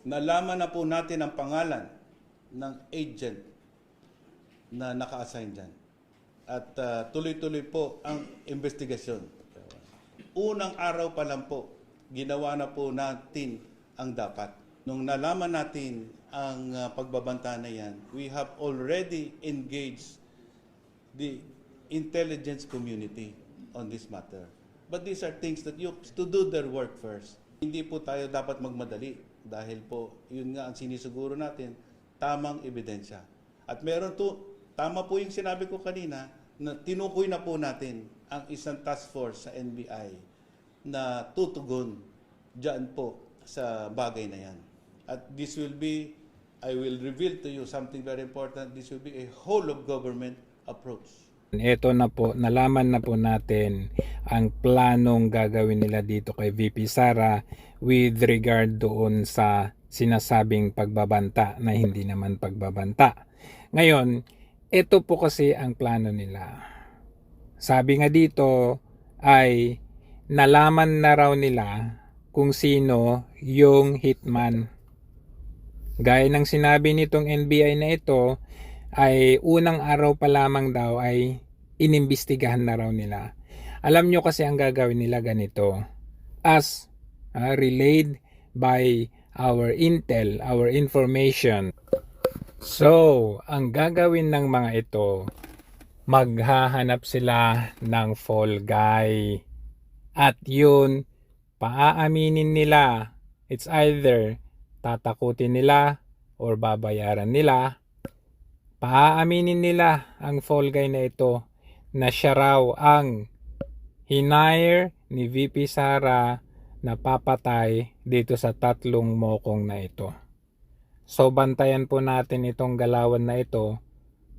Nalaman na po natin ang pangalan ng agent na naka-assign dyan. At tuloy-tuloy po ang investigasyon. Unang araw pa lang po, ginawa na po natin ang dapat. Nung nalaman natin ang pagbabanta na yan, we have already engaged the intelligence community on this matter. But these are things that you to do their work first. Hindi po tayo dapat magmadali dahil po yun nga ang sinisiguro natin, tamang ebidensya. At meron to, tama po yung sinabi ko kanina, na tinukoy na po natin ang isang task force sa NBI na tutugon dyan po sa bagay na yan. At this will be, I will reveal to you something very important, this will be a whole of government approach. Ito na po, nalaman na po natin ang planong gagawin nila dito kay VP Sara with regard doon sa sinasabing pagbabanta na hindi naman pagbabanta. Ngayon, ito po kasi ang plano nila. Sabi nga dito ay nalaman na raw nila kung sino yung hitman. Gaya ng sinabi nitong NBI na ito, ay unang araw pa lamang daw ay inimbestigahan na raw nila. Alam nyo kasi ang gagawin nila ganito. As relayed by our intel, our information. So, ang gagawin ng mga ito, maghahanap sila ng fall guy. At yun, paaaminin nila. It's either tatakutin nila or babayaran nila. Paaaminin nila ang fall guy na ito na siya raw ang hinire ni VP Sara na papatay dito sa tatlong mokong na ito. So bantayan po natin itong galawan na ito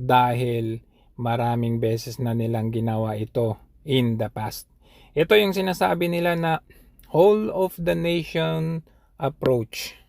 dahil maraming beses na nilang ginawa ito in the past. Ito yung sinasabi nila na whole of the nation approach.